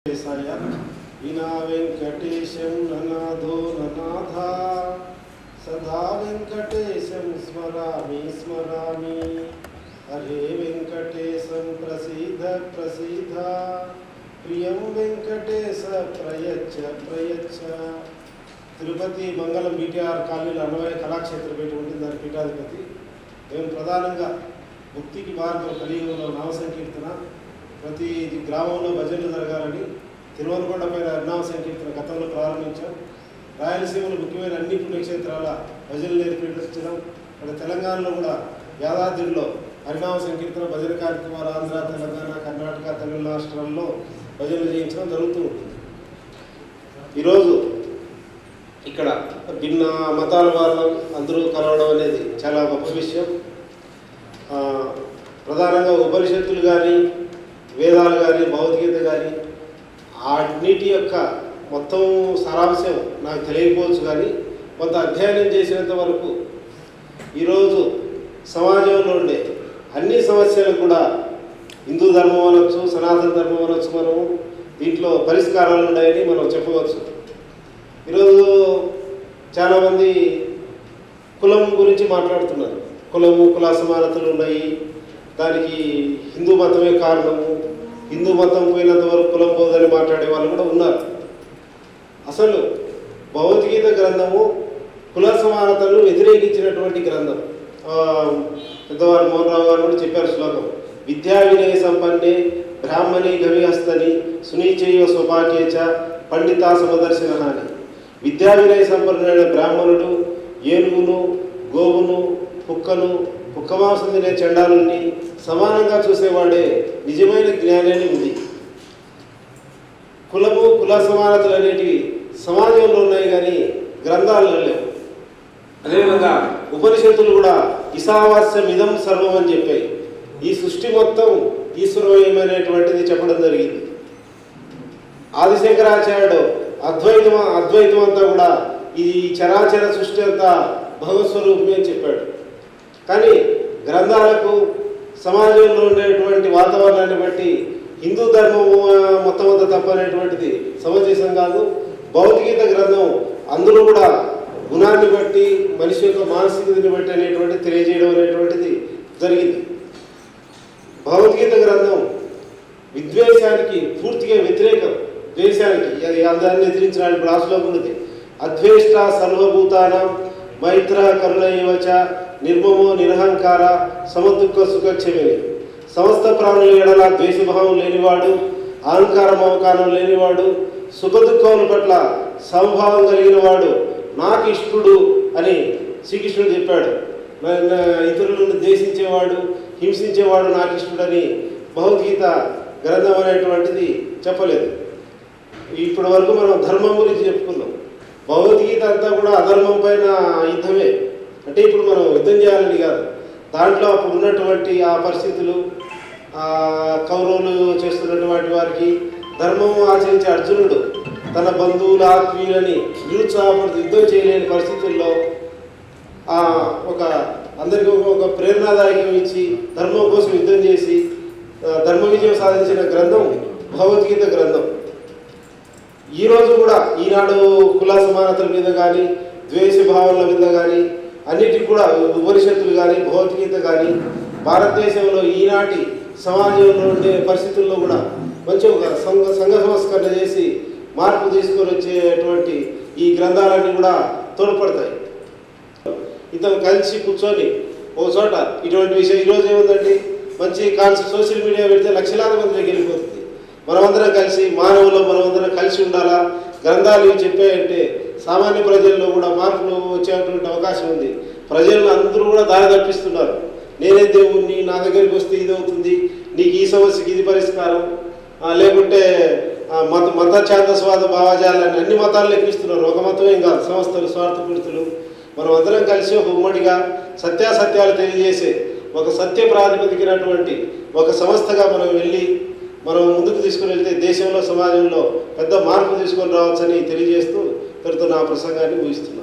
विना वेंकटेशं ननादो ननाथा सदा वेंकटेशं स्मरामि स्मरामि हरे वेंकटेशं प्रसीद प्रसीद प्रियं वेंकटेश प्रयच्छ प्रयच्छ తిరుపతి మంగళం బీటీఆర్ కాలనీలో అన్నమయ్య కళాక్షేత్ర పీఠం ఉంటుంది. దాని పీఠాధిపతి మేము ప్రధానంగా భక్తికి మార్గం కలియుగంలో నామ సంకీర్తన ప్రతి గ్రామంలో భజనలు జరగాలని తిరువనకొండ పైన హరినామ సంకీర్తన గతంలో ప్రారంభించాం. రాయలసీమలో ముఖ్యమైన అన్ని పుణ్యక్షేత్రాల భజనలు నేర్పించడం, అక్కడ తెలంగాణలో కూడా యాదాద్రిలో హరినామ సంకీర్తన భజన కార్యక్రమాలు ఆంధ్ర, తెలంగాణ, కర్ణాటక, తమిళ రాష్ట్రాల్లో భజనలు చేయించడం జరుగుతూ ఉంటుంది. ఈరోజు ఇక్కడ భిన్న మతాల వాళ్ళు అందరూ కలవడం అనేది చాలా గొప్ప విషయం. ప్రధానంగా ఉపనిషత్తులు కానీ, వేదాలు కానీ, భగవద్గీత కానీ అన్నిటి యొక్క మొత్తం సారాంశం నాకు తెలియకపోవచ్చు, కానీ కొంత అధ్యయనం చేసినంత వరకు ఈరోజు సమాజంలో ఉండే అన్ని సమస్యలు కూడా హిందూ ధర్మం అనొచ్చు, సనాతన ధర్మం అనొచ్చు, మనము దీంట్లో పరిష్కారాలు ఉన్నాయని మనం చెప్పవచ్చు. ఈరోజు చాలామంది కులం గురించి మాట్లాడుతున్నారు. కుల సమానతలు ఉన్నాయి, దానికి హిందూ మతమే కారణము, హిందూ మతం పోయినంత వరకు కులం పోదని మాట్లాడే వాళ్ళు కూడా ఉన్నారు. అసలు భగవద్గీత గ్రంథము కుల సమానతలను వ్యతిరేకించినటువంటి గ్రంథం. పెద్దవారు మోహన్ రావు గారు కూడా చెప్పారు శ్లోకం, విద్యా వినయ సంపన్నే బ్రాహ్మణి గవిహస్తని సునీచైవ స్వపాకేచ పండిత సమదర్శన అని. విద్యా వినయ సంపన్నుడైన బ్రాహ్మణుడు ఏనుగును, గోవును, కుక్కను, కుక్కమాంసం తినే చండాలుని సమానంగా చూసేవాడే నిజమైన జ్ఞానాన్ని ఉంది. కుల సమానతలు అనేటివి సమాజంలో ఉన్నాయి, కానీ గ్రంథాలలో లేవు. అదేవిధంగా ఉపనిషత్తులు కూడా ఈశావాస్యం ఇదం సర్వం అని చెప్పాయి. ఈ సృష్టి మొత్తం ఈశ్వరమయమైనటువంటిది చెప్పడం జరిగింది. ఆదిశంకరాచార్యుడు అద్వైతం అంతా కూడా ఈ చరాచర సృష్టి అంతా భగవత్ స్వరూపమే అని చెప్పాడు. కానీ గ్రంథాలకు సమాజంలో ఉండేటువంటి వాతావరణాన్ని బట్టి హిందూ ధర్మము మొత్తం అంతా తప్పనేటువంటిది సమంజసం కాదు. భగవద్గీత గ్రంథం అందులో కూడా గుణాన్ని బట్టి, మనిషి యొక్క మానసికతని బట్టి అనేటువంటిది తెలియజేయడం అనేటువంటిది జరిగింది. భగవద్గీత గ్రంథం విద్వేషానికి పూర్తిగా వ్యతిరేకం. ద్వేషానికి అందరిని ఎదిరించడానికి ఇప్పుడు ఆ శ్లోకం ఉంది, అద్వేష్ట సర్వభూతానం మైత్ర కరుణైవచ నిర్మమో నిరహంకార సమదుఃఖ సుఖక్షమిని. సమస్త ప్రాణుల ఎడల ద్వేషభావం లేనివాడు, అహంకార మమకారం లేనివాడు, సుఖదుఖముల పట్ల సమభావం కలిగిన వాడు నాకు ఇష్టడు అని శ్రీకృష్ణుడు చెప్పాడు. ఇతరులను ద్వేషించేవాడు, హింసించేవాడు నాకు ఇష్టడని భగవద్గీత గ్రంథం అనేటువంటిది చెప్పలేదు. ఇప్పటి వరకు మనం ధర్మం గురించి చెప్పుకున్నాం. భగవద్గీత అంతా కూడా అధర్మం పైన యుద్ధమే. అంటే ఇప్పుడు మనం యుద్ధం చేయాలని కాదు, దాంట్లో అప్పుడు ఉన్నటువంటి ఆ పరిస్థితులు, కౌరవులు చేస్తున్నటువంటి వారికి ధర్మం ఆచరించే అర్జునుడు తన బంధువులు ఆత్మీయులని నిరుత్సాహపడుతూ యుద్ధం చేయలేని పరిస్థితుల్లో అందరికీ ఒక ప్రేరణాదాయకం ఇచ్చి ధర్మం కోసం యుద్ధం చేసి ధర్మ విజయం సాధించిన గ్రంథం భగవద్గీత గ్రంథం. ఈరోజు కూడా ఈనాడు కుల సమానతల మీద కానీ, ద్వేష భావనల మీద కానీ, అన్నిటికీ కూడా ఉపనిషత్తులు కానీ, భగవద్గీత కానీ భారతదేశంలో ఈనాటి సమాజంలో ఉండే పరిస్థితుల్లో కూడా మంచి ఒక సంఘ సంస్కరణ చేసి మార్పు తీసుకొని వచ్చేటువంటి ఈ గ్రంథాలన్నీ కూడా తోడ్పడతాయి. ఇతను కలిసి కూర్చొని ఓ చోట ఇటువంటి విషయం ఈరోజు ఏముందండి, మంచి సోషల్ మీడియా పెడితే లక్షలాది మందికి వెళ్ళిపోతుంది. మనమందరం కలిసి మనమందరం కలిసి ఉండాలా, గ్రంథాలు ఇవి చెప్పాయంటే సామాన్య ప్రజల్లో కూడా మార్పులు వచ్చేటువంటి అవకాశం ఉంది. ప్రజలను అందరూ కూడా దారి తప్పిస్తున్నారు. నేనే దేవుణ్ణి, నా దగ్గరికి వస్తే ఇది అవుతుంది, నీకు ఈ సమస్యకి ఇది పరిష్కారం, లేకుంటే మత ఛాందస్వాద భావజాలని అన్ని మతాలను ఎక్కిస్తున్నారు. ఒక మతమేం కాదు, సంస్థలు, స్వార్థపూరితులు. మనం అందరం కలిసి ఒక ఉమ్మడిగా సత్యాసత్యాలు తెలియజేసే ఒక సత్య ప్రాతిపదికనటువంటి ఒక సంస్థగా మనం ముందుకు తీసుకుని వెళ్తే దేశంలో, సమాజంలో పెద్ద మార్పు తీసుకొని రావచ్చని తెలియజేస్తూ నా ప్రసంగాన్ని ముగిస్తున్నాను.